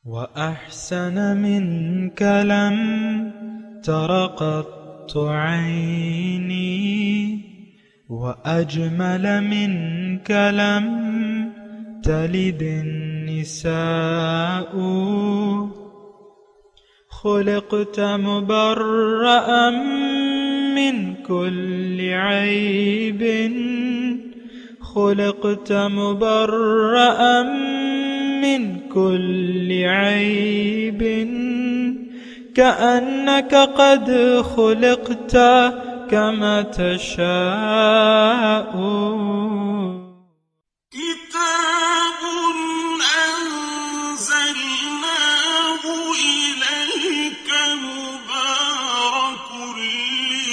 وأحسن منك لم تر قط عيني، وأجمل منك لم تلد النساء. خلقت مبرأ من كل عيب، خلقت مبرأ من كل عيب، كأنك قد خلقت كما تشاء. كتاب أنزلناه إليك مبارك ليدبروا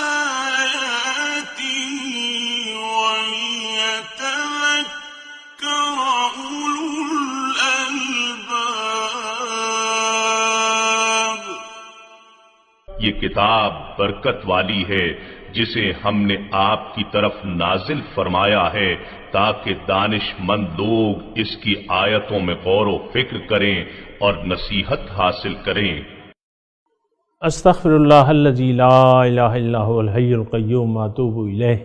آياته وليتذكر أولو الألباب. یہ کتاب برکت والی ہے جسے ہم نے آپ کی طرف نازل فرمایا ہے تاکہ دانش مند لوگ اس کی آیتوں میں غور و فکر کریں اور نصیحت حاصل کریں۔ استغفر اللہ الذی لا الہ الا هو الحی القیوم واتوب الیہ۔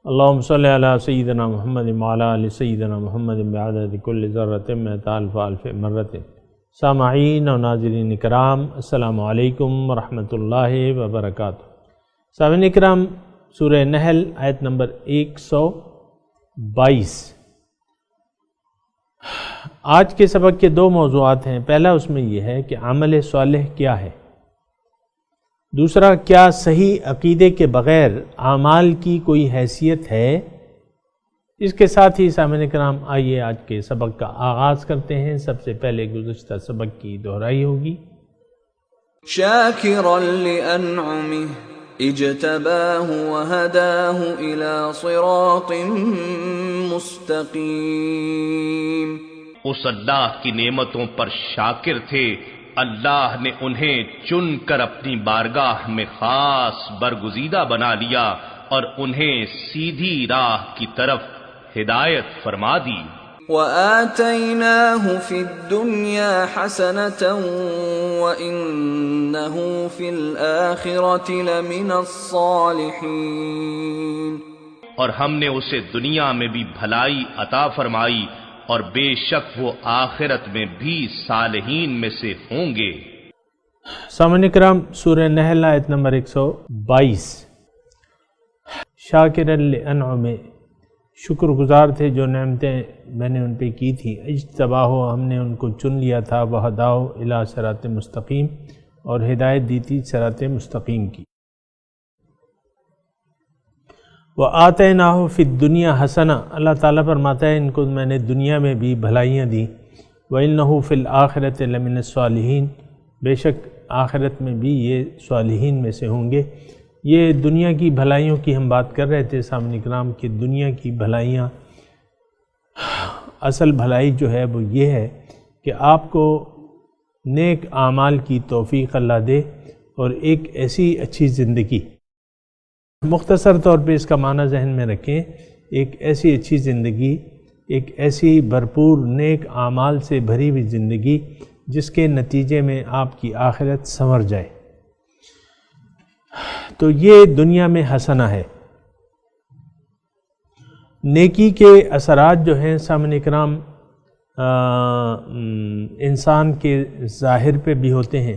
اللہم صلی علی سیدنا محمد وعلی آل سیدنا محمد بعدد کل ذرۃ مئۃ الف الف مرۃ۔ سامعین و ناظرین اکرام، السلام علیکم ورحمۃ اللہ وبرکاتہ۔ سامعین اکرام، سورہ نحل آیت نمبر 122۔ آج کے سبق کے دو موضوعات ہیں۔ پہلا اس میں یہ ہے کہ عمل صالح کیا ہے، دوسرا کیا صحیح عقیدے کے بغیر اعمال کی کوئی حیثیت ہے۔ اس کے ساتھ ہی سامعین کرام آئیے آج کے سبق کا آغاز کرتے ہیں۔ سب سے پہلے گزشتہ سبق کی دہرائی ہوگی۔ شاکرا لأنعمه اجتباہ وہداہ الى صراط مستقیم۔ اس اللہ کی نعمتوں پر شاکر تھے، اللہ نے انہیں چن کر اپنی بارگاہ میں خاص برگزیدہ بنا لیا اور انہیں سیدھی راہ کی طرف ہدایت فرما دی۔ وآتیناہ فی الدنیا حسنة وإنہ فی الآخرة لمن الصالحین۔ اور ہم نے اسے دنیا میں بھی بھلائی عطا فرمائی اور بے شک وہ آخرت میں بھی صالحین میں سے ہوں گے۔ سامعین کرام، سورہ نحل آیت نمبر 122۔ شاکرا لانعمہ، شکر گزار تھے جو نعمتیں میں نے ان پہ کی تھی۔ اجتباہ، ہم نے ان کو چن لیا تھا۔ وہداہ الی صراط مستقیم، اور ہدایت دی تھی صراط مستقیم کی۔ وآتیناہ فی الدنیا حسنہ، اللہ تعالیٰ فرماتا ہے ان کو میں نے دنیا میں بھی بھلائیاں دیں۔ وإنہ فی الآخرۃ لمن الصالحین، بے شک آخرت میں بھی یہ صالحین میں سے ہوں گے۔ یہ دنیا کی بھلائیوں کی ہم بات کر رہے تھے سامعین کرام کہ دنیا کی بھلائیاں، اصل بھلائی جو ہے وہ یہ ہے کہ آپ کو نیک اعمال کی توفیق اللہ دے اور ایک ایسی اچھی زندگی، مختصر طور پہ اس کا معنی ذہن میں رکھیں، ایک ایسی اچھی زندگی، ایک ایسی بھرپور نیک اعمال سے بھری ہوئی زندگی جس کے نتیجے میں آپ کی آخرت سنور جائے۔ تو یہ دنیا میں حسنہ ہے۔ نیکی کے اثرات جو ہیں سامعین کرام انسان کے ظاہر پہ بھی ہوتے ہیں،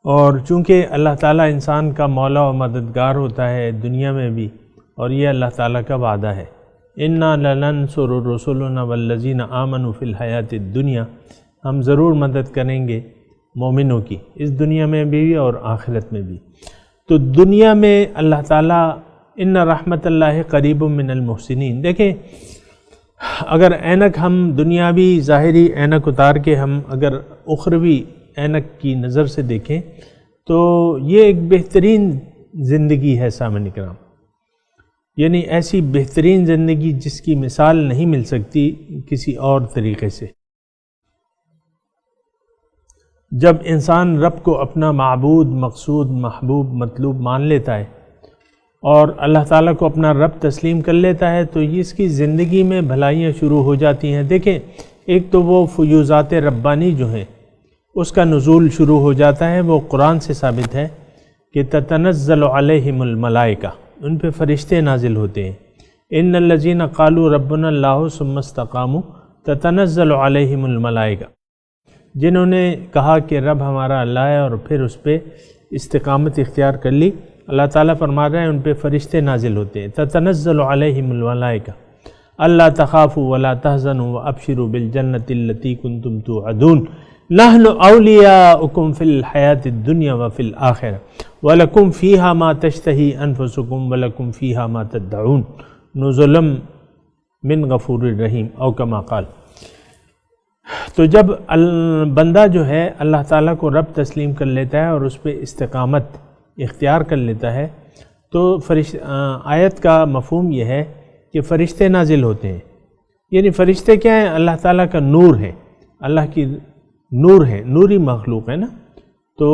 اور چونکہ اللہ تعالیٰ انسان کا مولا و مددگار ہوتا ہے دنیا میں بھی، اور یہ اللہ تعالیٰ کا وعدہ ہے، اِنَّا لَنَنْصُرُ رُسُلُنَا وَالَّذِينَ آمَنُوا فِي الْحَيَاةِ الدُّنْيَا، ہم ضرور مدد کریں گے مومنوں کی اس دنیا میں بھی اور آخرت میں بھی۔ تو دنیا میں اللہ تعالیٰ ان رحمت اللہ قریب من المحسنین، دیکھیں اگر اینک ہم دنیاوی ظاہری اینک اتار کے ہم اگر اخروی اینک کی نظر سے دیکھیں تو یہ ایک بہترین زندگی ہے سامعین کرام، یعنی ایسی بہترین زندگی جس کی مثال نہیں مل سکتی کسی اور طریقے سے۔ جب انسان رب کو اپنا معبود، مقصود، محبوب، مطلوب مان لیتا ہے اور اللہ تعالیٰ کو اپنا رب تسلیم کر لیتا ہے تو اس کی زندگی میں بھلائیاں شروع ہو جاتی ہیں۔ دیکھیں، ایک تو وہ فیوزات ربانی جو ہیں اس کا نزول شروع ہو جاتا ہے، وہ قرآن سے ثابت ہے کہ تتنزل علیہم الملائکہ، ان پہ فرشتے نازل ہوتے ہیں۔ ان الذین قالوا ربنا اللہ ثم استقاموا تتنزل علیہم الملائکہ، جنہوں نے کہا کہ رب ہمارا اللہ ہے اور پھر اس پہ استقامت اختیار کر لی، اللہ تعالیٰ فرما رہے ہیں ان پہ فرشتے نازل ہوتے ہیں۔ تتنزل علیہم الملائکہ اللہ تخافوا ولا تحزنوا وابشروا بالجنۃ التی کنتم توعدون نحن اولیاؤکم فی الحیاۃ الدنیا وفی الآخرہ ولکم فیہا ما تشتہی انفسکم ولکم فیہا ما تدعون نزلا من غفور الرحیم او کما قال۔ تو جب بندہ جو ہے اللہ تعالیٰ کو رب تسلیم کر لیتا ہے اور اس پہ استقامت اختیار کر لیتا ہے تو آیت کا مفہوم یہ ہے کہ فرشتے نازل ہوتے ہیں۔ یعنی فرشتے کیا ہیں؟ اللہ تعالیٰ کا نور ہے، اللہ کی نور ہے، نوری مخلوق ہے نا، تو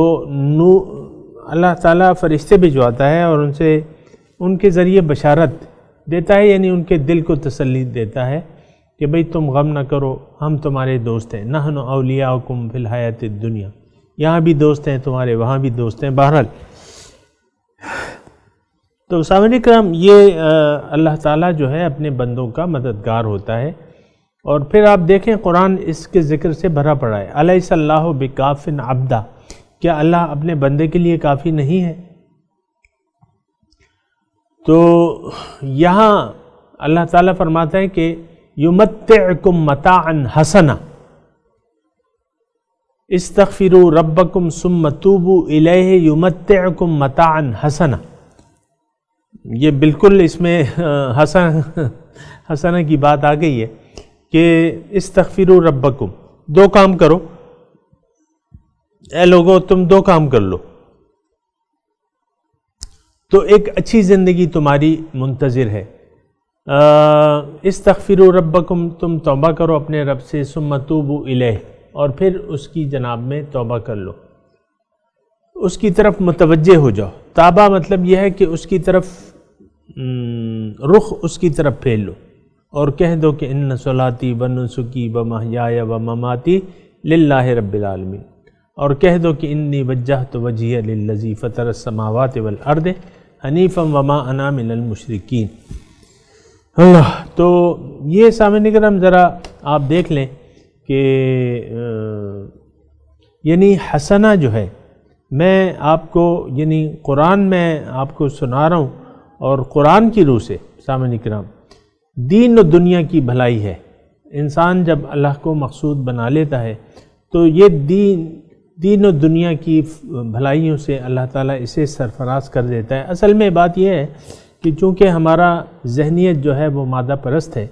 اللہ تعالیٰ فرشتے بھجواتا ہے اور ان کے ذریعے بشارت دیتا ہے، یعنی ان کے دل کو تسلی دیتا ہے کہ بھئی تم غم نہ کرو، ہم تمہارے دوست ہیں، نحن اولیاؤکم فی الحیاۃ الدنیا، یہاں بھی دوست ہیں تمہارے، وہاں بھی دوست ہیں۔ بہرحال تو سامعین کرام، یہ اللہ تعالیٰ جو ہے اپنے بندوں کا مددگار ہوتا ہے۔ اور پھر آپ دیکھیں قرآن اس کے ذکر سے بھرا پڑا ہے، الیس اللہ بکاف عبدا، کیا اللہ اپنے بندے کے لیے کافی نہیں ہے؟ تو یہاں اللہ تعالیٰ فرماتا ہے کہ یمتعکم متاعا حسنا استغفروا ربکم ثم توبوا الیہ یمتعکم متاعا حسنا۔ یہ بالکل اس میں حسنہ کی بات آ گئی ہے کہ استغفروا ربکم، دو کام کرو، اے لوگو تم دو کام کر لو تو ایک اچھی زندگی تمہاری منتظر ہے۔ استغفروا ربکم، تم توبہ کرو اپنے رب سے، ثم توبوا الیہ، اور پھر اس کی جناب میں توبہ کر لو، اس کی طرف متوجہ ہو جاؤ۔ توبہ مطلب یہ ہے کہ اس کی طرف رخ اس کی طرف پھیر لو اور کہہ دو کہ ان صلاتی ونسکی ومحیایا ومماتی للہ رب العالمین، اور کہہ دو کہ انی وجہت وجہی للذی فطر السماوات والارض حنیفا وما انا من المشرکین۔ اللہ، تو یہ سامعین کرام ذرا آپ دیکھ لیں کہ یعنی حسنہ جو ہے، میں آپ کو یعنی قرآن میں آپ کو سنا رہا ہوں اور قرآن کی روح سے سامعین کرام دین و دنیا کی بھلائی ہے۔ انسان جب اللہ کو مقصود بنا لیتا ہے تو یہ دین و دنیا کی بھلائیوں سے اللہ تعالیٰ اسے سرفراز کر دیتا ہے۔ اصل میں بات یہ ہے کہ چونکہ ہمارا ذہنیت جو ہے وہ مادہ پرست ہے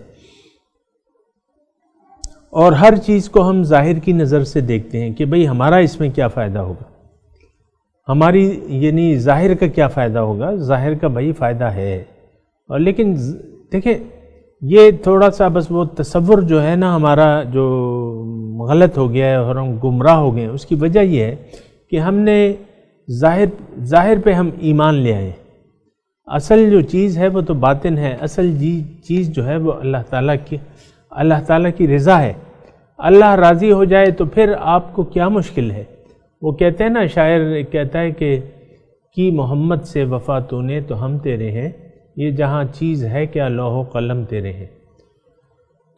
اور ہر چیز کو ہم ظاہر کی نظر سے دیکھتے ہیں کہ بھئی ہمارا اس میں کیا فائدہ ہوگا، ہماری یعنی ظاہر کا کیا فائدہ ہوگا، ظاہر کا بھئی فائدہ ہے، اور لیکن دیکھیں یہ تھوڑا سا بس وہ تصور جو ہے نا ہمارا جو غلط ہو گیا ہے اور ہم گمراہ ہو گئے ہیں، اس کی وجہ یہ ہے کہ ہم نے ظاہر پہ ہم ایمان لے آئے۔ اصل جو چیز ہے وہ تو باطن ہے، اصل چیز جو ہے وہ اللہ تعالیٰ کی رضا ہے۔ اللہ راضی ہو جائے تو پھر آپ کو کیا مشکل ہے؟ وہ کہتے ہیں نا، شاعر کہتا ہے کہ کی محمد سے وفا تو نے تو ہم تیرے ہیں، یہ جہاں چیز ہے کیا لوح و قلم تیرے ہیں۔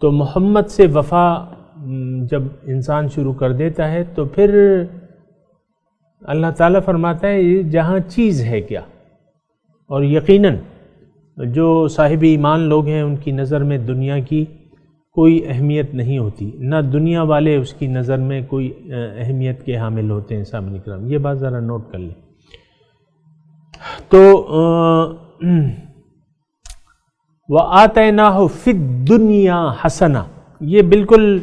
تو محمد سے وفا جب انسان شروع کر دیتا ہے تو پھر اللہ تعالیٰ فرماتا ہے یہ جہاں چیز ہے کیا۔ اور یقیناً جو صاحب ایمان لوگ ہیں ان کی نظر میں دنیا کی کوئی اہمیت نہیں ہوتی، نہ دنیا والے اس کی نظر میں کوئی اہمیت کے حامل ہوتے ہیں۔ سامعین کرام یہ بات ذرا نوٹ کر لیں۔ تو وَآتَيْنَاهُ فِي الدُّنْيَا حَسَنَةً، یہ بالکل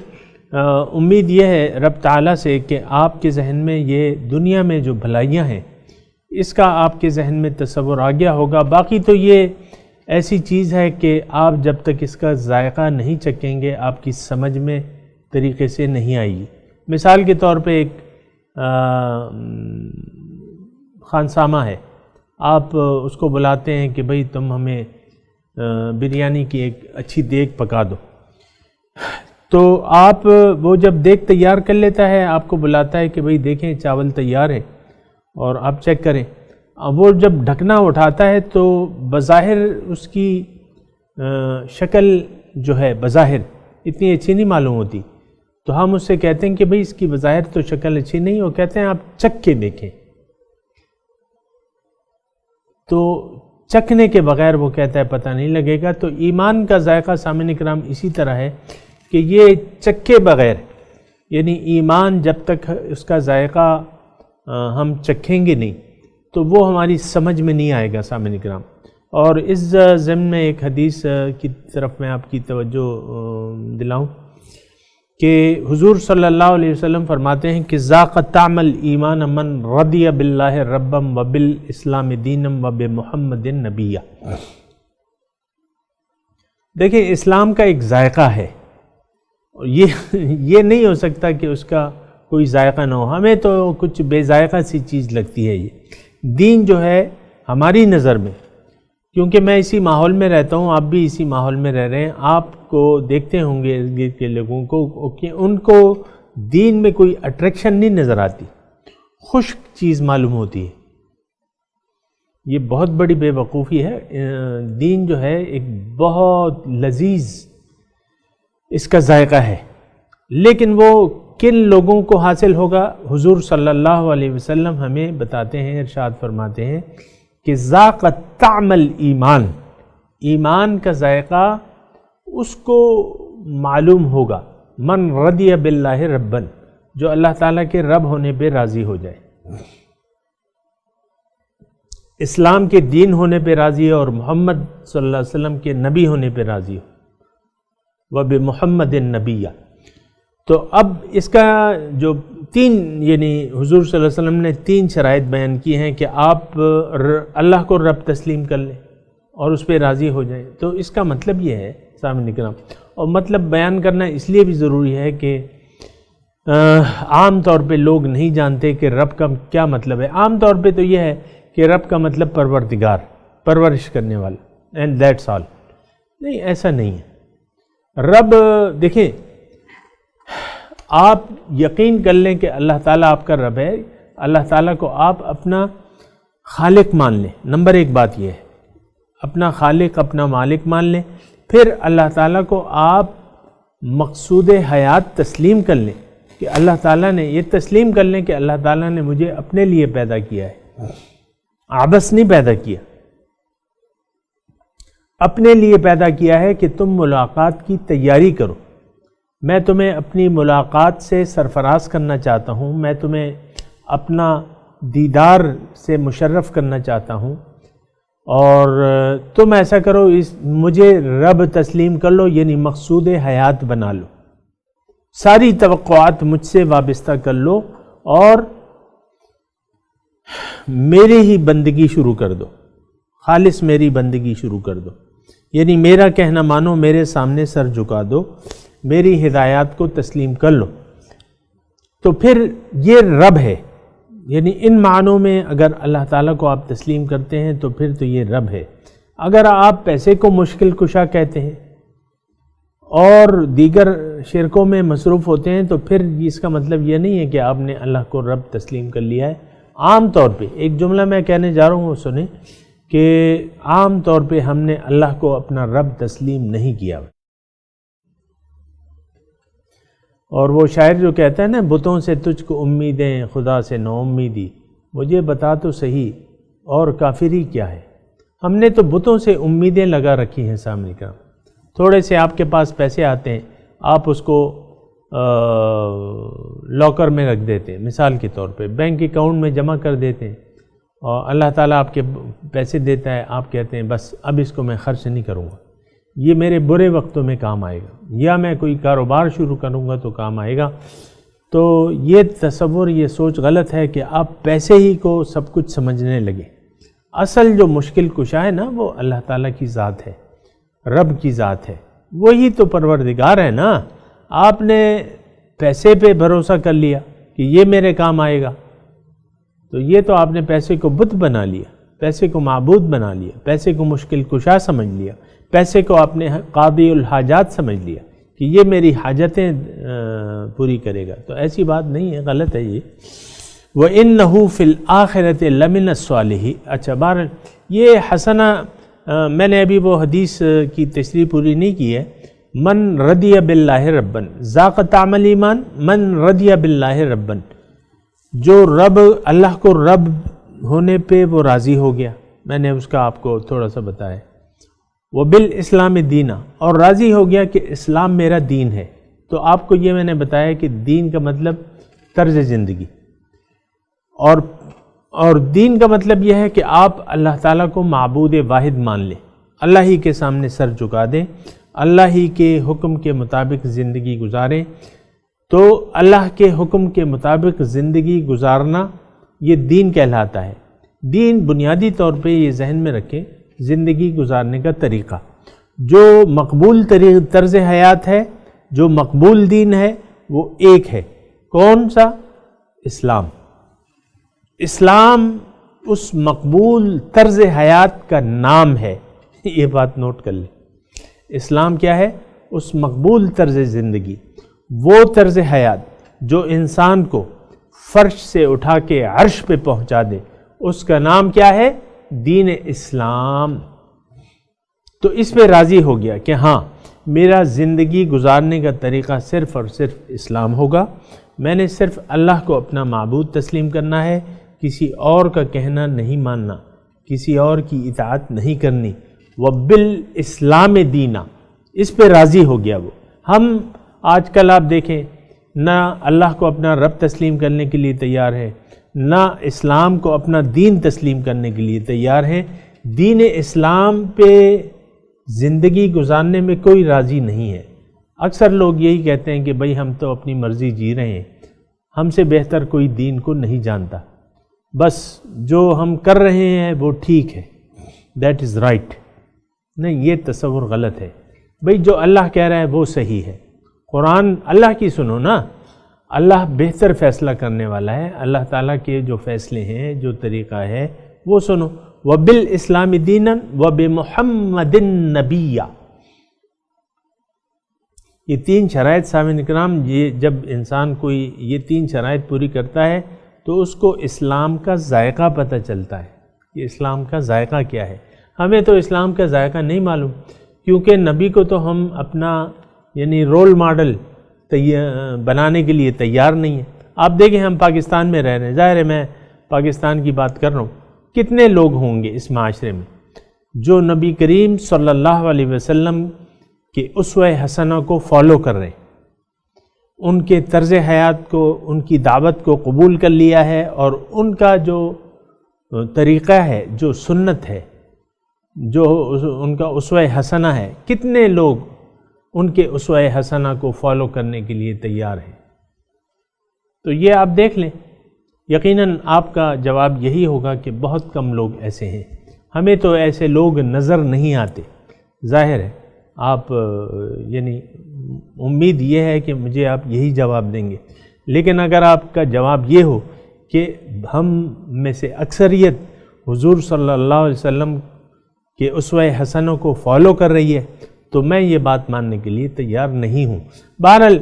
امید یہ ہے رب تعالیٰ سے کہ آپ کے ذہن میں یہ دنیا میں جو بھلائیاں ہیں اس کا آپ کے ذہن میں تصور آ گیا ہوگا۔ باقی تو یہ ایسی چیز ہے کہ آپ جب تک اس کا ذائقہ نہیں چکیں گے آپ کی سمجھ میں طریقے سے نہیں آئے گی۔ مثال کے طور پہ ایک خانسامہ ہے، آپ اس کو بلاتے ہیں کہ بھئی تم ہمیں بریانی کی ایک اچھی دیگ پکا دو، تو آپ وہ جب دیگ تیار کر لیتا ہے آپ کو بلاتا ہے کہ بھئی دیکھیں چاول تیار ہے اور آپ چیک کریں، وہ جب ڈھکنا اٹھاتا ہے تو بظاہر اس کی شکل جو ہے بظاہر اتنی اچھی نہیں معلوم ہوتی، تو ہم اس سے کہتے ہیں کہ بھئی اس کی بظاہر تو شکل اچھی نہیں، وہ کہتے ہیں آپ چکھ کے دیکھیں، تو چکھنے کے بغیر وہ کہتا ہے پتہ نہیں لگے گا۔ تو ایمان کا ذائقہ سامعین اکرام اسی طرح ہے کہ یہ چکھے بغیر، یعنی ایمان جب تک اس کا ذائقہ ہم چکھیں گے نہیں تو وہ ہماری سمجھ میں نہیں آئے گا سامعین اکرام۔ اور اس ضمن میں ایک حدیث کی طرف میں آپ کی توجہ دلاؤں کہ حضور صلی اللہ علیہ وسلم فرماتے ہیں کہ ذاق طعم الایمان من رضی باللہ ربم وبالاسلام دینم وبمحمد نبیہ۔ دیکھیں اسلام کا ایک ذائقہ ہے، یہ نہیں ہو سکتا کہ اس کا کوئی ذائقہ نہ ہو، ہمیں تو کچھ بے ذائقہ سی چیز لگتی ہے۔ یہ دین جو ہے ہماری نظر میں، کیونکہ میں اسی ماحول میں رہتا ہوں، آپ بھی اسی ماحول میں رہ رہے ہیں، آپ کو دیکھتے ہوں گے ارد گرد کے لوگوں کو کہ ان کو دین میں کوئی اٹریکشن نہیں نظر آتی، خشک چیز معلوم ہوتی ہے۔ یہ بہت بڑی بے وقوفی ہے۔ دین جو ہے ایک بہت لذیذ اس کا ذائقہ ہے، لیکن وہ کن لوگوں کو حاصل ہوگا؟ حضور صلی اللہ علیہ وسلم ہمیں بتاتے ہیں، ارشاد فرماتے ہیں کہ ذاق طعم الایمان، ایمان کا ذائقہ اس کو معلوم ہوگا من رضی باللہ ربن، جو اللہ تعالیٰ کے رب ہونے پہ راضی ہو جائے، اسلام کے دین ہونے پہ راضی ہے اور محمد صلی اللہ علیہ وسلم کے نبی ہونے پہ راضی ہو، وبمحمد نبیہ۔ تو اب اس کا جو یعنی حضور صلی اللہ علیہ وسلم نے 3 شرائط بیان کی ہیں کہ آپ اللہ کو رب تسلیم کر لیں اور اس پہ راضی ہو جائیں۔ تو اس کا مطلب یہ ہے سامعین اکرام، اور مطلب بیان کرنا اس لیے بھی ضروری ہے کہ عام طور پہ لوگ نہیں جانتے کہ رب کا کیا مطلب ہے۔ عام طور پہ تو یہ ہے کہ رب کا مطلب پروردگار، پرورش کرنے والا، اینڈ دیٹس آل۔ نہیں، ایسا نہیں ہے۔ رب دیکھیں، آپ یقین کر لیں کہ اللہ تعالیٰ آپ کا رب ہے، اللہ تعالیٰ کو آپ اپنا خالق مان لیں، نمبر 1 بات یہ ہے، اپنا خالق اپنا مالک مان لیں۔ پھر اللہ تعالیٰ کو آپ مقصود حیات تسلیم کر لیں کہ اللہ تعالیٰ نے یہ تسلیم کر لیں کہ اللہ تعالیٰ نے مجھے اپنے لیے پیدا کیا ہے، عبث نہیں پیدا کیا، اپنے لیے پیدا کیا ہے کہ تم ملاقات کی تیاری کرو، میں تمہیں اپنی ملاقات سے سرفراز کرنا چاہتا ہوں، میں تمہیں اپنا دیدار سے مشرف کرنا چاہتا ہوں، اور تم ایسا کرو، مجھے رب تسلیم کر لو، یعنی مقصود حیات بنا لو، ساری توقعات مجھ سے وابستہ کر لو اور میری ہی بندگی شروع کر دو، خالص میری بندگی شروع کر دو، یعنی میرا کہنا مانو، میرے سامنے سر جھکا دو، میری ہدایات کو تسلیم کر لو۔ تو پھر یہ رب ہے، یعنی ان معنوں میں اگر اللہ تعالیٰ کو آپ تسلیم کرتے ہیں تو پھر تو یہ رب ہے۔ اگر آپ پیسے کو مشکل کشا کہتے ہیں اور دیگر شرکوں میں مصروف ہوتے ہیں تو پھر اس کا مطلب یہ نہیں ہے کہ آپ نے اللہ کو رب تسلیم کر لیا ہے۔ عام طور پہ ایک جملہ میں کہنے جا رہا ہوں، وہ سنیں کہ عام طور پہ ہم نے اللہ کو اپنا رب تسلیم نہیں کیا۔ اور وہ شاعر جو کہتا ہے نا، بتوں سے تجھ کو امیدیں خدا سے نو امیدی، مجھے بتا تو صحیح اور کافری کیا ہے۔ ہم نے تو بتوں سے امیدیں لگا رکھی ہیں سامنے کا۔ تھوڑے سے آپ کے پاس پیسے آتے ہیں، آپ اس کو لاکر میں رکھ دیتے ہیں، مثال کے طور پہ بینک اکاؤنٹ میں جمع کر دیتے ہیں، اور اللہ تعالیٰ آپ کے پیسے دیتا ہے، آپ کہتے ہیں بس اب اس کو میں خرچ نہیں کروں گا، یہ میرے برے وقتوں میں کام آئے گا، یا میں کوئی کاروبار شروع کروں گا تو کام آئے گا۔ تو یہ تصور، یہ سوچ غلط ہے کہ آپ پیسے ہی کو سب کچھ سمجھنے لگے۔ اصل جو مشکل کشا ہے نا، وہ اللہ تعالیٰ کی ذات ہے، رب کی ذات ہے، وہی تو پروردگار ہے نا۔ آپ نے پیسے پہ بھروسہ کر لیا کہ یہ میرے کام آئے گا، تو یہ تو آپ نے پیسے کو بت بنا لیا۔ پیسے کو معبود بنا لیا، پیسے کو مشکل کشا سمجھ لیا، پیسے کو اپنے قاضی الحاجات سمجھ لیا کہ یہ میری حاجتیں پوری کرے گا، تو ایسی بات نہیں ہے، غلط ہے یہ۔ وَإِنَّهُ فِي الْآخِرَةِ لَمِنَ الصَّالِحِينَ۔ اچھا بہرحال یہ حسنہ میں نے ابھی وہ حدیث کی تشریح پوری نہیں کی ہے۔ من رضی باللہ ربن ذاق طعم الایمان، من رضی باللہ ربن، جو رب اللہ کو رب ہونے پہ وہ راضی ہو گیا، میں نے اس کا آپ کو تھوڑا سا بتایا، وہ بالاسلام دینا، اور راضی ہو گیا کہ اسلام میرا دین ہے۔ تو آپ کو یہ میں نے بتایا کہ دین کا مطلب طرز زندگی، اور دین کا مطلب یہ ہے کہ آپ اللہ تعالیٰ کو معبود واحد مان لیں، اللہ ہی کے سامنے سر جھکا دیں، اللہ ہی کے حکم کے مطابق زندگی گزاریں۔ تو اللہ کے حکم کے مطابق زندگی گزارنا یہ دین کہلاتا ہے۔ دین بنیادی طور پہ یہ ذہن میں رکھیں، زندگی گزارنے کا طریقہ جو مقبول طرز حیات ہے، جو مقبول دین ہے، وہ ایک ہے، کون سا؟ اسلام۔ اسلام اس مقبول طرز حیات کا نام ہے، یہ بات نوٹ کر لیں۔ اسلام کیا ہے؟ اس مقبول طرز زندگی، وہ طرز حیات جو انسان کو فرش سے اٹھا کے عرش پہ پہنچا دے، اس کا نام کیا ہے؟ دین اسلام۔ تو اس پہ راضی ہو گیا کہ ہاں میرا زندگی گزارنے کا طریقہ صرف اور صرف اسلام ہوگا، میں نے صرف اللہ کو اپنا معبود تسلیم کرنا ہے، کسی اور کا کہنا نہیں ماننا، کسی اور کی اطاعت نہیں کرنی۔ وَبِالْإِسْلَامِ دِينًا، اس پہ راضی ہو گیا وہ۔ ہم آج کل آپ دیکھیں نہ اللہ کو اپنا رب تسلیم کرنے کے لیے تیار ہے، نہ اسلام کو اپنا دین تسلیم کرنے کے لیے تیار ہے، دین اسلام پہ زندگی گزارنے میں کوئی راضی نہیں ہے۔ اکثر لوگ یہی کہتے ہیں کہ بھئی ہم تو اپنی مرضی جی رہے ہیں، ہم سے بہتر کوئی دین کو نہیں جانتا، بس جو ہم کر رہے ہیں وہ ٹھیک ہے، دیٹ از رائٹ۔ نہیں، یہ تصور غلط ہے۔ بھئی جو اللہ کہہ رہا ہے وہ صحیح ہے، قرآن اللہ کی سنو نا، اللہ بہتر فیصلہ کرنے والا ہے، اللہ تعالیٰ کے جو فیصلے ہیں، جو طریقہ ہے وہ سنو۔ وَبِالْإِسْلَامِ دِينًا وَبِمُحَمَّدٍ نَبِيًّا، یہ تین شرائط سامعین اکرام، یہ جب انسان کوئی یہ تین شرائط پوری کرتا ہے تو اس کو اسلام کا ذائقہ پتہ چلتا ہے کہ اسلام کا ذائقہ کیا ہے۔ ہمیں تو اسلام کا ذائقہ نہیں معلوم، کیونکہ نبی کو تو ہم اپنا یعنی رول ماڈل بنانے کے لیے تیار نہیں ہیں۔ آپ دیکھیں ہم پاکستان میں رہ رہے ہیں، ظاہر ہے میں پاکستان کی بات کر رہا ہوں، کتنے لوگ ہوں گے اس معاشرے میں جو نبی کریم صلی اللہ علیہ وسلم کے اسوہ حسنہ کو فالو کر رہے ہیں، ان کے طرز حیات کو، ان کی دعوت کو قبول کر لیا ہے، اور ان کا جو طریقہ ہے، جو سنت ہے، جو ان کا اسوہ حسنہ ہے، کتنے لوگ ان کے اسوہ حسنہ کو فالو کرنے کے لیے تیار ہیں؟ تو یہ آپ دیکھ لیں، یقیناً آپ کا جواب یہی ہوگا کہ بہت کم لوگ ایسے ہیں، ہمیں تو ایسے لوگ نظر نہیں آتے۔ ظاہر ہے آپ یعنی امید یہ ہے کہ مجھے آپ یہی جواب دیں گے، لیکن اگر آپ کا جواب یہ ہو کہ ہم میں سے اکثریت حضور صلی اللہ علیہ وسلم کے اسوہ حسنوں کو فالو کر رہی ہے، تو میں یہ بات ماننے کے لیے تیار نہیں ہوں۔ بہرحال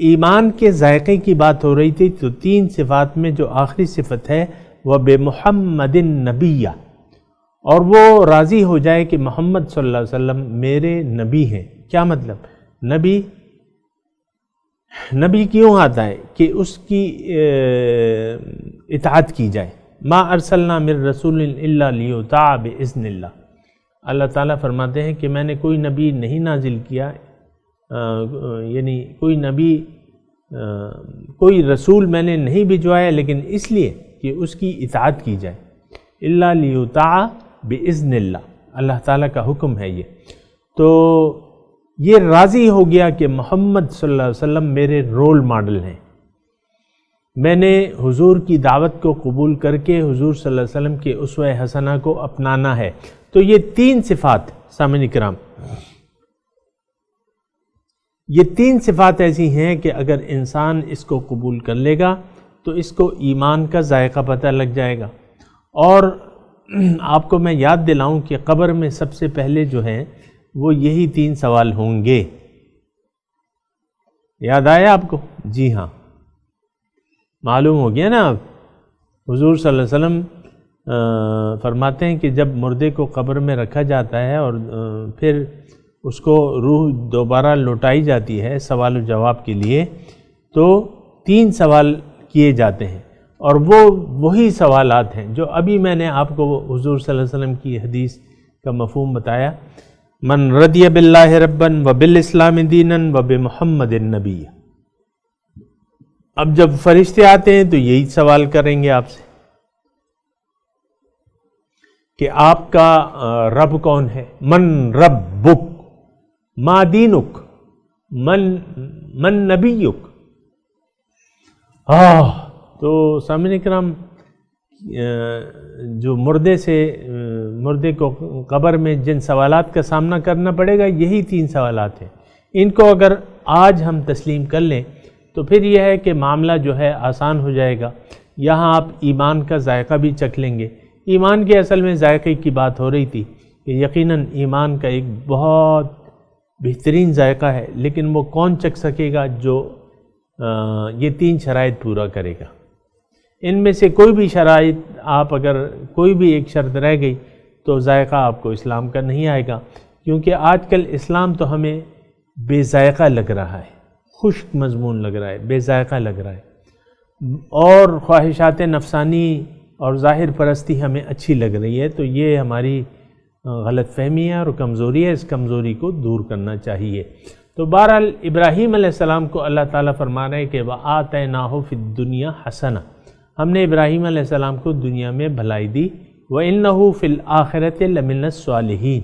ایمان کے ذائقے کی بات ہو رہی تھی، تو تین صفات میں جو آخری صفت ہے وہ بِمُحَمَّدٍ نَبِيًّا، اور وہ راضی ہو جائے کہ محمد صلی اللہ علیہ وسلم میرے نبی ہیں۔ کیا مطلب؟ نبی کیوں آتا ہے؟ کہ اس کی اطاعت کی جائے۔ ما ارسلنا من رسول الا لیطاع باذن اللہ، اللہ تعالیٰ فرماتے ہیں کہ میں نے کوئی نبی نہیں نازل کیا، یعنی کوئی نبی کوئی رسول میں نے نہیں بھجوایا لیکن اس لیے کہ اس کی اطاعت کی جائے، الا لیطاع باذن اللہ، اللہ تعالیٰ کا حکم ہے یہ۔ تو یہ راضی ہو گیا کہ محمد صلی اللہ علیہ وسلم میرے رول ماڈل ہیں، میں نے حضور کی دعوت کو قبول کر کے حضور صلی اللہ علیہ وسلم کے اسوہ حسنہ کو اپنانا ہے۔ تو یہ تین صفات سامعین کرام، یہ تین صفات ایسی ہیں کہ اگر انسان اس کو قبول کر لے گا تو اس کو ایمان کا ذائقہ پتہ لگ جائے گا، اور آپ کو میں یاد دلاؤں کہ قبر میں سب سے پہلے جو ہیں وہ یہی 3 سوال ہوں گے. یاد آیا آپ کو؟ جی ہاں، معلوم ہو گیا نا. حضور صلی اللہ علیہ وسلم فرماتے ہیں کہ جب مردے کو قبر میں رکھا جاتا ہے اور پھر اس کو روح دوبارہ لوٹائی جاتی ہے سوال و جواب کے لیے، تو 3 سوال کیے جاتے ہیں، اور وہ وہی سوالات ہیں جو ابھی میں نے آپ کو حضور صلی اللہ علیہ وسلم کی حدیث کا مفہوم بتایا. من رضی باللہ ربا وبالاسلام دینا وبمحمد النبی. اب جب فرشتے آتے ہیں تو یہی سوال کریں گے آپ سے کہ آپ کا رب کون ہے. من ربک، ما دینک، من نبیک. تو سامعین کرام، جو مردے کو قبر میں جن سوالات کا سامنا کرنا پڑے گا یہی 3 سوالات ہیں. ان کو اگر آج ہم تسلیم کر لیں تو پھر یہ ہے کہ معاملہ جو ہے آسان ہو جائے گا. یہاں آپ ایمان کا ذائقہ بھی چکھ لیں گے. ایمان کے اصل میں ذائقے کی بات ہو رہی تھی کہ یقیناً ایمان کا ایک بہت بہترین ذائقہ ہے، لیکن وہ کون چکھ سکے گا؟ جو یہ 3 شرائط پورا کرے گا. ان میں سے کوئی بھی شرائط، آپ اگر کوئی بھی ایک شرط رہ گئی تو ذائقہ آپ کو اسلام کا نہیں آئے گا. کیونکہ آج کل اسلام تو ہمیں بے ذائقہ لگ رہا ہے، خشک مضمون لگ رہا ہے، بے ذائقہ لگ رہا ہے، اور خواہشات نفسانی اور ظاہر پرستی ہمیں اچھی لگ رہی ہے. تو یہ ہماری غلط فہمی ہے اور کمزوری ہے. اس کمزوری کو دور کرنا چاہیے. تو بہرحال ابراہیم علیہ السلام کو اللہ تعالیٰ فرما رہے ہیں کہ وَآتَيْنَاهُ فِي الدُّنْيَا حَسَنَةً. ہم نے ابراہیم علیہ السلام کو دنیا میں بھلائی دی. وَإِنَّهُ فِي الْآخِرَةِ لَمِنَ الصَّالِحِينَ.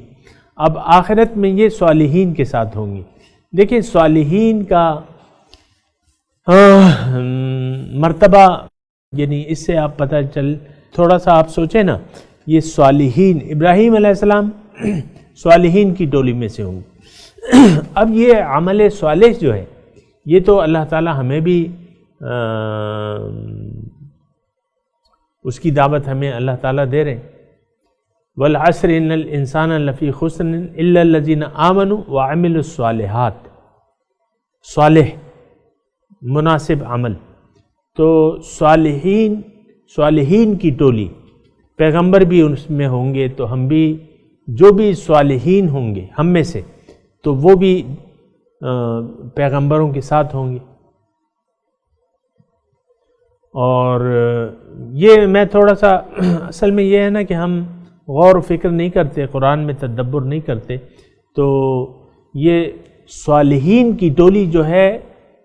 اب آخرت میں یہ صالحین کے ساتھ ہوں گی. دیکھیں صالحین کا مرتبہ، یعنی اس سے آپ پتہ تھوڑا سا آپ سوچیں نا، یہ صالحین، ابراہیم علیہ السلام صالحین کی ٹولی میں سے ہوں گے. اب یہ عمل صالح جو ہے یہ تو اللہ تعالیٰ ہمیں بھی اس کی دعوت ہمیں اللہ تعالیٰ دے رہے ہیں. والعصر ان الانسان لفی خسر الا الذین آمنوا وعملوا الصالحات. صالح مناسب عمل. تو صالحین کی ٹولی، پیغمبر بھی اس میں ہوں گے، تو ہم بھی جو بھی صالحین ہوں گے ہم میں سے تو وہ بھی پیغمبروں کے ساتھ ہوں گے. اور یہ میں تھوڑا سا اصل میں یہ ہے نا کہ ہم غور و فکر نہیں کرتے، قرآن میں تدبر نہیں کرتے. تو یہ صالحین کی ٹولی جو ہے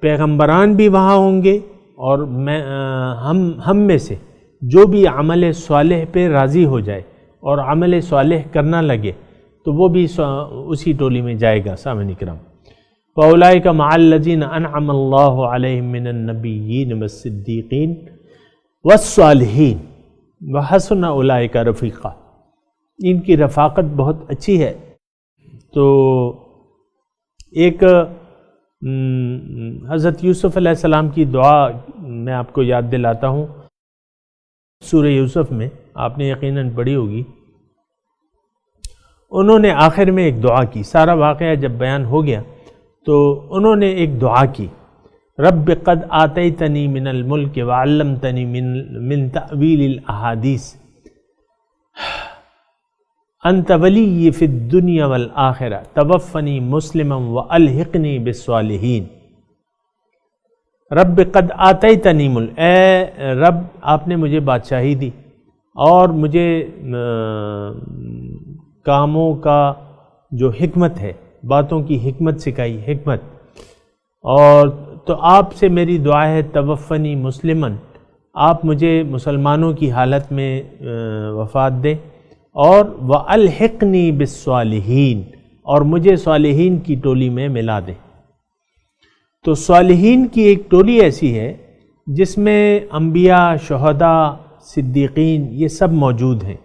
پیغمبران بھی وہاں ہوں گے، اور ہم میں سے جو بھی عمل صالح پہ راضی ہو جائے اور عمل صالح کرنا لگے تو وہ بھی اسی ٹولی میں جائے گا. سامعین کرام، فَأُولَٰئِكَ مَعَ الَّذِينَ أَنْعَمَ اللَّهُ عَلَيْهِم مِّنَ النَّبِيِّينَ وَالصِّدِّيقِينَ وَالصَّالِحِينَ وَحَسُنَ أُولَٰئِكَ رَفِيقًا. ان کی رفاقت بہت اچھی ہے. تو ایک حضرت یوسف علیہ السلام کی دعا میں آپ کو یاد دلاتا ہوں. سورہ یوسف میں آپ نے یقیناً پڑھی ہوگی. انہوں نے آخر میں ایک دعا کی. سارا واقعہ جب بیان ہو گیا تو انہوں نے ایک دعا کی، رب قد آتیتنی من الملک وعلمتنی من تأویل الاحادیث انت ولی فی الدنیا والآخرہ توفنی مسلما والحقنی بالصالحین. رب قد آتیتنی ملک، اے رب آپ نے مجھے بادشاہی دی اور مجھے کاموں کا جو حکمت ہے، باتوں کی حکمت سکھائی، حکمت. اور تو آپ سے میری دعا ہے توفنی مسلمن، آپ مجھے مسلمانوں کی حالت میں وفات دیں، اور وَأَلْحِقْنِي بِالصَّالِحِينَ، اور مجھے صالحین کی ٹولی میں ملا دیں. تو صالحین کی ایک ٹولی ایسی ہے جس میں انبیاء، شہداء، صدیقین یہ سب موجود ہیں،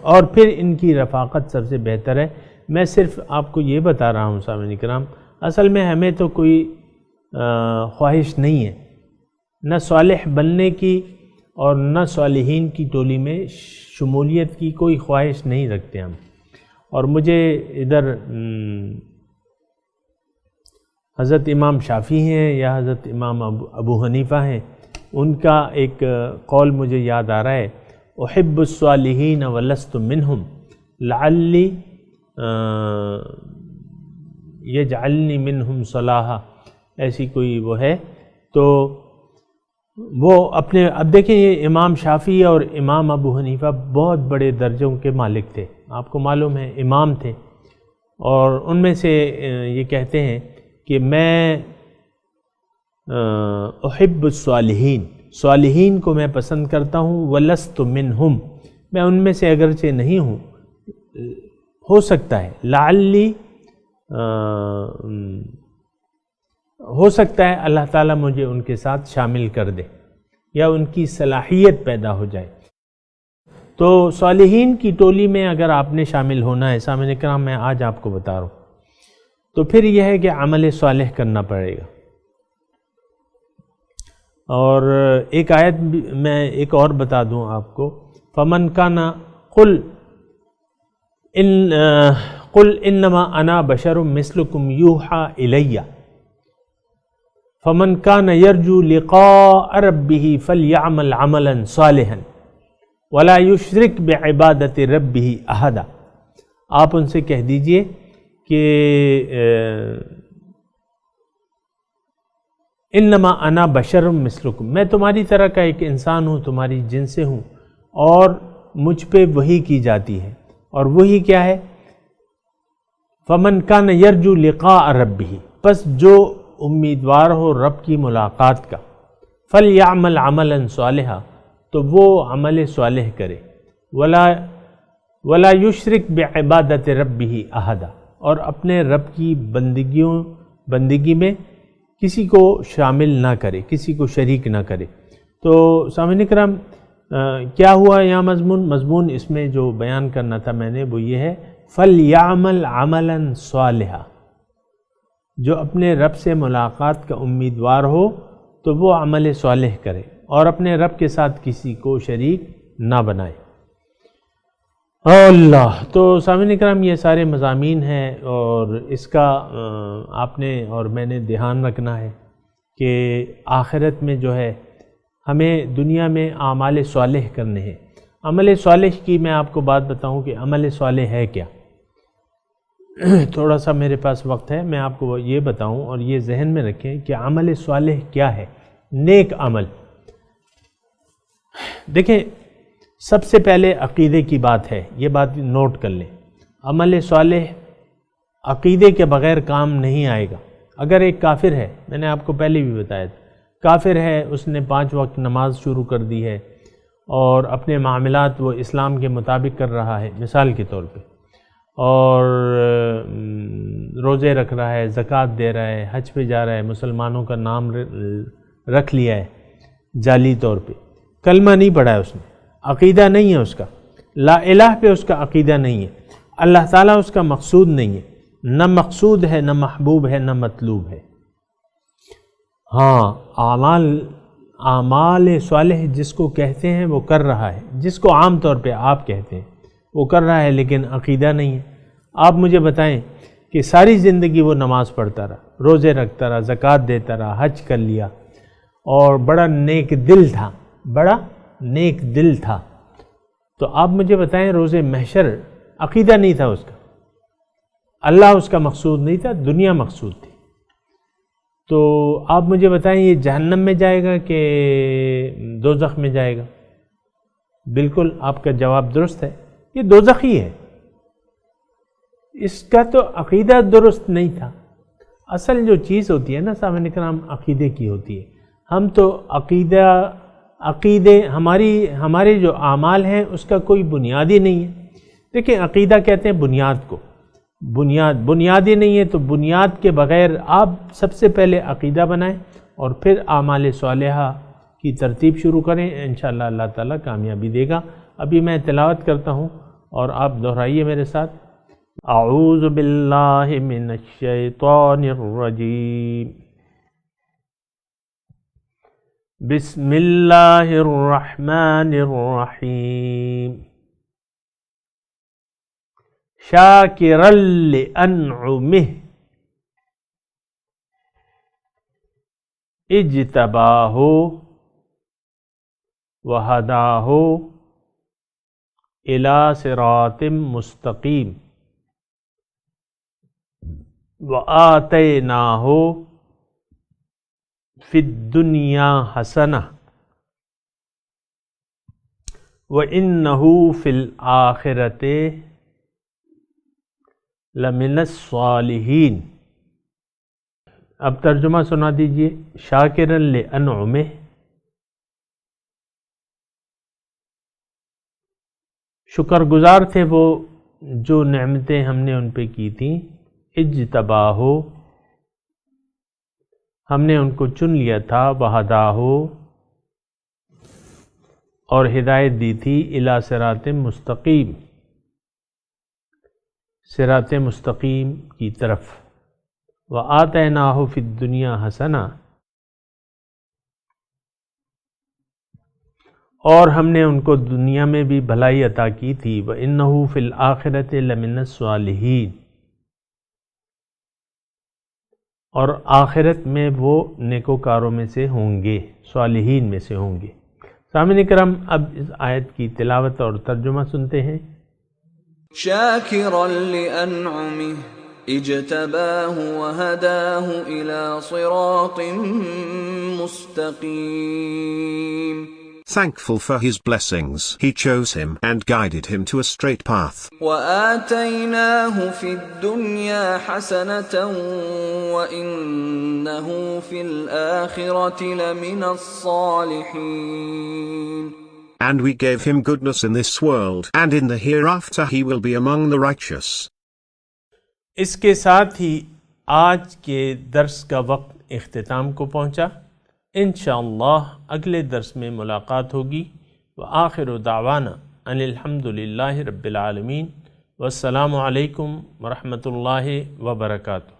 اور پھر ان کی رفاقت سب سے بہتر ہے. میں صرف آپ کو یہ بتا رہا ہوں سامعین کرام، اصل میں ہمیں تو کوئی خواہش نہیں ہے نہ صالح بننے کی اور نہ صالحین کی ٹولی میں شمولیت کی کوئی خواہش نہیں رکھتے ہم. اور مجھے ادھر حضرت امام شافعی ہیں یا حضرت امام ابو حنیفہ ہیں، ان کا ایک قول مجھے یاد آ رہا ہے، احب الصالحین ولست منہم لعلی یجعلنی منہم صلاحا، ایسی کوئی وہ ہے. تو وہ اپنے، اب دیکھیں یہ امام شافعی اور امام ابو حنیفہ بہت بڑے درجوں کے مالک تھے، آپ کو معلوم ہے امام تھے، اور ان میں سے یہ کہتے ہیں کہ میں احب الصالحین، صالحین کو میں پسند کرتا ہوں، ولست منہم، میں ان میں سے اگرچہ نہیں ہوں، ہو سکتا ہے لعلی، ہو سکتا ہے اللہ تعالیٰ مجھے ان کے ساتھ شامل کر دے یا ان کی صلاحیت پیدا ہو جائے. تو صالحین کی ٹولی میں اگر آپ نے شامل ہونا ہے، سامعین کرام میں آج آپ کو بتا رہا ہوں، تو پھر یہ ہے کہ عمل صالح کرنا پڑے گا. اور ایک آیت میں ایک اور بتا دوں آپ کو، فمن کان قل انما انا بشر مثلکم یوحی الی فمن کان یرجو لقاء ربہ فلیعمل عملا صالحا ولا یشرک بعبادت ربہ احدا. آپ ان سے کہہ دیجئے کہ انما انا بشر مثلکم، میں تمہاری طرح کا ایک انسان ہوں، تمہاری جن سے ہوں، اور مجھ پہ وحی کی جاتی ہے. اور وہی کیا ہے؟ فمن کان یرجو لقاء ربہ، پس جو امیدوار ہو رب کی ملاقات کا، فلیعمل عملا صالحا، تو وہ عمل صالح کرے، ولا یشرک بعبادت ربہ احدا، اور اپنے رب کی بندگی میں کسی کو شامل نہ کرے، کسی کو شریک نہ کرے. تو سامعین کرام کیا ہوا یہاں مضمون اس میں جو بیان کرنا تھا میں نے، وہ یہ ہے فَلْيَعْمَلْ عَمَلًا صَالِحًا، جو اپنے رب سے ملاقات کا امیدوار ہو تو وہ عمل صالح کرے اور اپنے رب کے ساتھ کسی کو شریک نہ بنائے. اللہ، تو سامعین کرام یہ سارے مضامین ہیں، اور اس کا آپ نے اور میں نے دھیان رکھنا ہے کہ آخرت میں جو ہے ہمیں دنیا میں اعمال صالح کرنے ہیں. عمل صالح کی میں آپ کو بات بتاؤں کہ عمل صالح ہے کیا. تھوڑا سا میرے پاس وقت ہے، میں آپ کو یہ بتاؤں اور یہ ذہن میں رکھیں کہ عمل صالح کیا ہے. نیک عمل، دیکھیں سب سے پہلے عقیدے کی بات ہے، یہ بات نوٹ کر لیں. عمل صالح عقیدے کے بغیر کام نہیں آئے گا. اگر ایک کافر ہے، میں نے آپ کو پہلے بھی بتایا تھا، کافر ہے، اس نے 5 وقت نماز شروع کر دی ہے اور اپنے معاملات وہ اسلام کے مطابق کر رہا ہے مثال کے طور پہ، اور روزے رکھ رہا ہے، زکوٰۃ دے رہا ہے، حج پہ جا رہا ہے، مسلمانوں کا نام رکھ لیا ہے جعلی طور پہ، کلمہ نہیں پڑھا ہے اس نے، عقیدہ نہیں ہے اس کا، لا الہ پہ اس کا عقیدہ نہیں ہے، اللہ تعالیٰ اس کا مقصود نہیں ہے، نہ مقصود ہے، نہ محبوب ہے، نہ مطلوب ہے. ہاں، اعمال صالح جس کو کہتے ہیں وہ کر رہا ہے، جس کو عام طور پہ آپ کہتے ہیں وہ کر رہا ہے، لیکن عقیدہ نہیں ہے. آپ مجھے بتائیں کہ ساری زندگی وہ نماز پڑھتا رہا، روزے رکھتا رہا، زکوٰۃ دیتا رہا، حج کر لیا، اور بڑا نیک دل تھا، بڑا نیک دل تھا، تو آپ مجھے بتائیں روز محشر عقیدہ نہیں تھا اس کا، اللہ اس کا مقصود نہیں تھا، دنیا مقصود تھی، تو آپ مجھے بتائیں یہ جہنم میں جائے گا کہ دوزخ میں جائے گا؟ بالکل آپ کا جواب درست ہے، یہ دوزخی ہے. اس کا تو عقیدہ درست نہیں تھا. اصل جو چیز ہوتی ہے نا سامعین کرام، عقیدے کی ہوتی ہے. ہم تو عقیدے ہمارے جو اعمال ہیں اس کا کوئی بنیاد ہی نہیں ہے. دیکھیں عقیدہ کہتے ہیں بنیاد کو، بنیاد ہی نہیں ہے، تو بنیاد کے بغیر آپ سب سے پہلے عقیدہ بنائیں اور پھر اعمال صالحہ کی ترتیب شروع کریں، انشاءاللہ اللہ تعالیٰ کامیابی دے گا. ابھی میں تلاوت کرتا ہوں اور آپ دہرائیے میرے ساتھ. اعوذ باللہ من الشیطان الرجیم. بسم اللہ الرحمن الرحیم شاکرا لانعمہ اجتباہ وہداہ الی صراط مستقیم وآتیناہ فی الدنیا حسنہ وإنہ فی الآخرۃ لمن الصالحین۔ اب ترجمہ سنا دیجئے۔ شاکرا لانعمہ، شکر گزار تھے وہ جو نعمتیں ہم نے ان پہ کی تھیں۔ اجتباہ، ہم نے ان کو چن لیا تھا۔ وہداہ، اور ہدایت دی تھی۔ الی صراط مستقیم، صراط مستقیم کی طرف۔ وآتیناہ فی الدنیا حسنہ، اور ہم نے ان کو دنیا میں بھی بھلائی عطا کی تھی۔ وإنہ فی الآخرۃ لمن الصالحین، اور آخرت میں وہ نیکوکاروں میں سے ہوں گے، صالحین میں سے ہوں گے۔ سامعین کرام، اب اس آیت کی تلاوت اور ترجمہ سنتے ہیں۔ شاکرا لانعمہ اجتباہ وہداہ الی صراط مستقیم۔ Thankful for his blessings, he chose him and guided him to a straight path. وآتیناہ فی الدنیا حسنة وإنہ فی الآخرۃ لمن الصالحین۔ And we gave him goodness in this world, and in the hereafter he will be among the righteous. اس کے ساتھ ہی آج کے درس کا وقت اختتام کو پہنچا۔ انشاءاللہ اگلے درس میں ملاقات ہوگی۔ وآخر دعوانا ان الحمد للہ رب العالمین، والسلام علیکم ورحمۃ اللہ وبرکاتہ۔